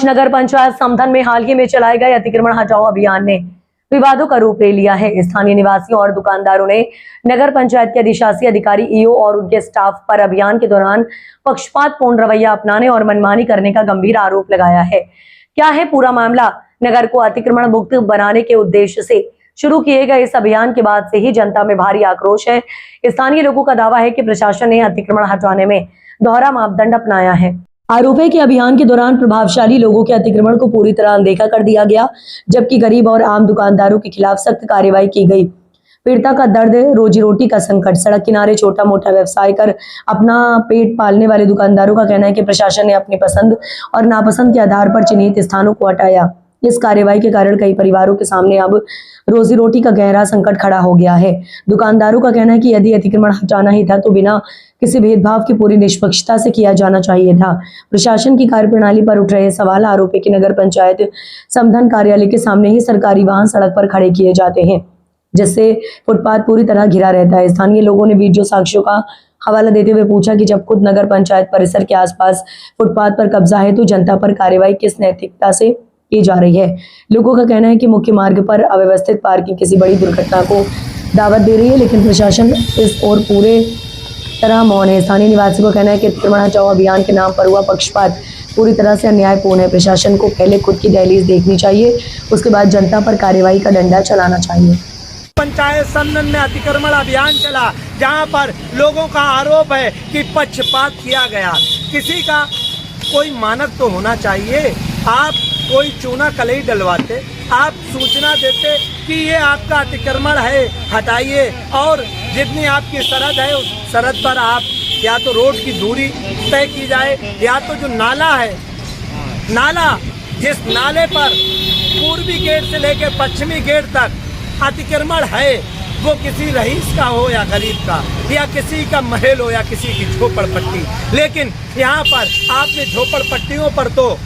कच्छ नगर पंचायत समधन में हाल ही में चलाए गए अतिक्रमण हटाओ अभियान ने विवादों का रूप ले लिया है। स्थानीय निवासियों और दुकानदारों ने नगर पंचायत के अधिशासी अधिकारी ईओ और उनके स्टाफ पर अभियान के दौरान पक्षपातपूर्ण रवैया अपनाने और मनमानी करने का गंभीर आरोप लगाया है। क्या है पूरा मामला? नगर को अतिक्रमण मुक्त बनाने के उद्देश्य से शुरू किए गए इस अभियान के बाद से ही जनता में भारी आक्रोश है। स्थानीय लोगों का दावा है कि प्रशासन ने अतिक्रमण हटाने में दोहरा मापदंड अपनाया है। आरोप है कि अभियान के दौरान प्रभावशाली लोगों के अतिक्रमण को पूरी तरह अनदेखा कर दिया गया, जबकि गरीब और आम दुकानदारों के खिलाफ सख्त कार्रवाई की गई। पीड़िता का दर्द, रोजी रोटी का संकट, सड़क किनारे छोटा मोटा व्यवसाय कर अपना पेट पालने वाले दुकानदारों का कहना है कि प्रशासन ने अपनी पसंद और नापसंद के आधार पर चिन्हित स्थानों को हटाया। इस कार्रवाई के कारण कई परिवारों के सामने अब रोजी रोटी का गहरा संकट खड़ा हो गया है। दुकानदारों का कहना है कि यदि अतिक्रमण हटाना ही था तो बिना किसी भेदभाव की पूरी निष्पक्षता से किया जाना चाहिए था। प्रशासन की कार्यप्रणाली पर उठ रहे सवाल, आरोप है कि नगर पंचायत समधन कार्यालय के सामने ही सरकारी वाहन सड़क पर खड़े किए जाते हैं, जिससे फुटपाथ पूरी तरह घिरा रहता है। स्थानीय लोगों ने वीडियो साक्ष्यों का हवाला देते हुए पूछा कि जब खुद नगर पंचायत परिसर के आसपास फुटपाथ पर कब्जा है तो जनता पर कार्रवाई किस नैतिकता से की जा रही है। लोगों का कहना है कि मुख्य मार्ग पर अव्यवस्थित पार्किंग किसी बड़ी दुर्घटना को दावत दे रही है, लेकिन प्रशासन इस ओर पूरे तरह मौन है। स्थानीय निवासियों का कहना है कि अतिक्रमण हटाओ अभियान के नाम पर हुआ पक्षपात पूरी तरह से अन्यायपूर्ण है। प्रशासन को पहले खुद की दहलीज देखनी चाहिए, उसके बाद जनता पर कार्रवाई का डंडा चलाना चाहिए। पंचायत समधन में अतिक्रमण अभियान चला, जहां पर लोगों का आरोप है कि पक्षपात किया गया। किसी का कोई मानक तो होना चाहिए। आप कोई चूना कलई डलवाते, आप सूचना देते कि ये आपका अतिक्रमण है, हटाइए, और जितनी आपकी सरहद है उस सरहद पर आप या तो रोड की दूरी तय की जाए, या तो जो नाला है, नाला जिस नाले पर पूर्वी गेट से लेकर पश्चिमी गेट तक अतिक्रमण है वो किसी रईस का हो या गरीब का, या किसी का महल हो या किसी की झोपड़पट्टी। लेकिन यहाँ पर आपने झोपड़पट्टियों पर तो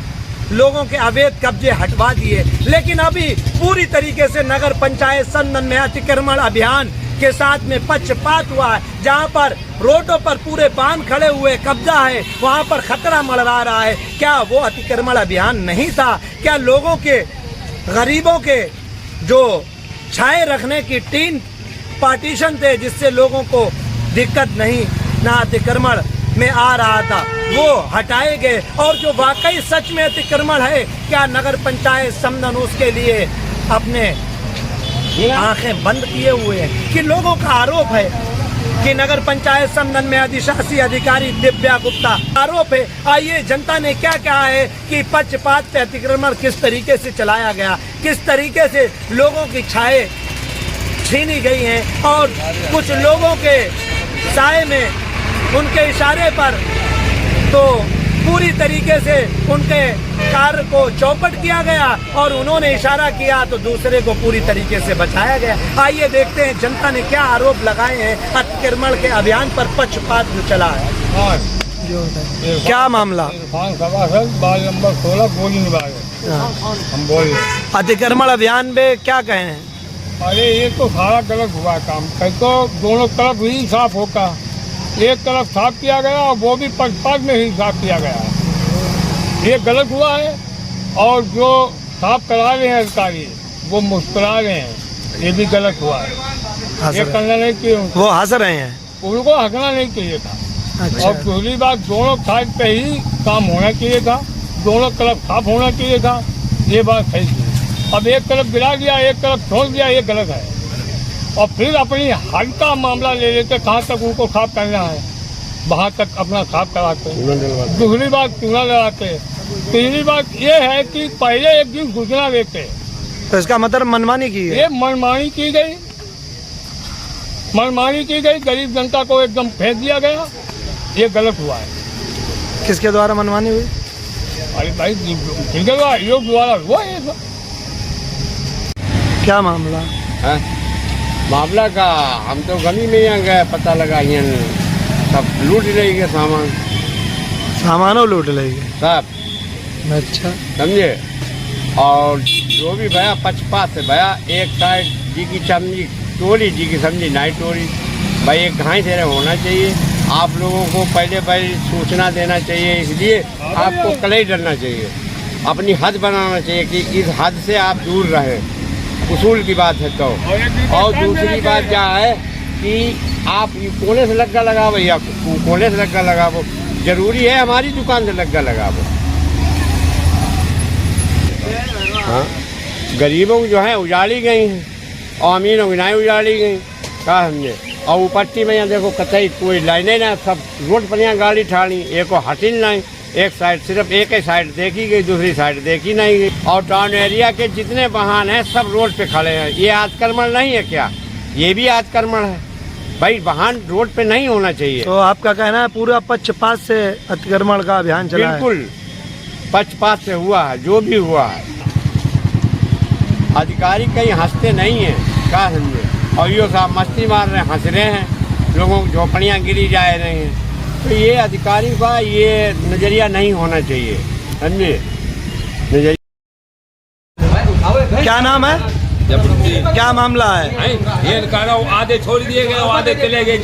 लोगों के अवैध कब्जे हटवा दिए, लेकिन अभी पूरी तरीके से नगर पंचायत समधन में अतिक्रमण अभियान के साथ में पक्षपात हुआ है। जहां पर रोडों पर पूरे बांध खड़े हुए, कब्जा है, वहां पर खतरा मंडरा रहा है। क्या वो अतिक्रमण अभियान नहीं था? क्या लोगों के, गरीबों के जो छाए रखने की 3 पार्टीशन थे जिससे लोगों को दिक्कत नहीं ना अतिक्रमण में आ रहा था, वो हटाए गए? और जो वाकई सच में अतिक्रमण है, क्या नगर पंचायत समधन उसके लिए अपने आंखें बंद किए हुए हैं? कि लोगों का आरोप है कि नगर पंचायत समधन में अधिशासी अधिकारी दिव्या गुप्ता, आरोप है। आइए, जनता ने क्या कहा है कि पक्षपात पे अतिक्रमण किस तरीके से चलाया गया, किस तरीके से लोगों की छाए छीनी गई हैं, और कुछ लोगों के साए में उनके इशारे पर तो पूरी तरीके से उनके कार्य को चौपट किया गया, और उन्होंने इशारा किया तो दूसरे को पूरी तरीके से बचाया गया। आइए देखते हैं जनता ने क्या आरोप लगाए हैं अतिक्रमण के अभियान पर पक्षपात जो चला है। क्या मामला? नंबर 16 गोली निभाए हम बोल अतिक्रमण अभियान में क्या कहे हैं? अरे ये तो सारा गलत हुआ काम। तो दोनों तरफ ही साफ होगा, एक तरफ साफ किया गया और वो भी पक्षपात में ही साफ किया गया। ये गलत हुआ है, और जो साफ करा रहे हैं अधिकारी वो मुस्कुरा रहे हैं, ये भी गलत हुआ है। ये करना नहीं चाहिए, वो हंस रहे हैं, उनको हंसना नहीं चाहिए था। अच्छा। और दूसरी बात, दोनों साइड पे ही काम होना चाहिए था, दोनों तरफ साफ होना चाहिए था, ये बात सही थी। अब एक तरफ गिरा दिया, एक तरफ छोड़ दिया, ये गलत है। और फिर अपनी हद का मामला ले लेते, कहाँ तक उनको साफ करना है वहाँ तक अपना साफ कराते। दूसरी बात चूना लगाते। तीसरी बात ये है कि पहले एक दिन सूचना देते, तो इसका मतलब मनमानी की है। ये मनमानी की गई, मनमानी की गई, गरीब जनता को एकदम फेंक दिया गया, ये गलत हुआ है। किसके द्वारा मनमानी हुई? अरे भाई, योग द्वारा हुआ है। क्या मामला है? मामला का हम तो गली में यहाँ गए, पता लगा यहाँ सब लूट रही है सामानों लूट रही है सब। अच्छा, समझे? और जो भी भया पक्षपात से भया, एक साइड जी की समझी टोरी, जी की समझी नाई टोरी। भाई एक घाई से होना चाहिए। आप लोगों को पहले सूचना देना चाहिए, इसलिए आपको कलई डरना चाहिए। अपनी हद बनाना चाहिए कि इस हद से आप दूर रहें, उसूल की बात है तो। और दूसरी बात क्या है कि आप कोने से लग्गा लगाओ या कोने से लग्गा लगाओ, जरूरी है हमारी दुकान से लग्गा लगाओ। हाँ, गरीबों की जो है उजाड़ी गई हैं और अमीरों की नहीं उजाड़ी गई, कहा हमने। और ऊपट्टी में यहाँ देखो कतई कोई लाइनें ना, सब रोड पर यहाँ गाड़ी ठाड़ी, एक को हटिल नहीं, एक साइड सिर्फ एक ही साइड देखी गई, दूसरी साइड देखी नहीं गई। और टाउन एरिया के जितने वाहन हैं सब रोड पे खड़े हैं। ये अतिक्रमण नहीं है क्या? ये भी अतिक्रमण है भाई, वाहन रोड पे नहीं होना चाहिए। तो आपका कहना है पूरा पक्षपात से अतिक्रमण का अभियान चला है? बिल्कुल पक्षपात से हुआ है, जो भी हुआ है। अधिकारी कहीं हंसते नहीं हैं, क्या समझे? और यो साहब मस्ती मार रहे हैं, हंस रहे हैं, लोगों की झोपड़ियाँ गिरी जा रही हैं। तो ये अधिकारी का ये नज़रिया नहीं होना चाहिए, समझे? नजरिया। क्या नाम है? क्या मामला है? ये कह रहा हूँ आधे छोड़ दिए गए और आधे चले गए।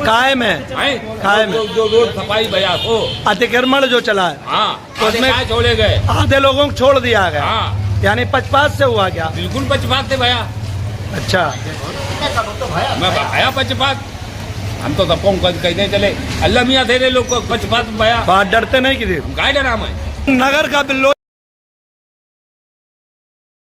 कायम है, कायम है। जो रोड सफाई भैया हो, अतिक्रमण जो चला है हाँ, तो उसमें आधे छोड़े गए। आधे लोगों को छोड़ दिया गया, हाँ, यानी पक्षपात से हुआ क्या? बिल्कुल पक्षपात थे भैया। अच्छा, मैं भैया पक्षपात, हम तो सबको कहते चले अल्लाह मियाँ थे लोग को पक्षपात भैया। बात डरते नहीं किसी? काय डरा मैं? नगर का बिल्लो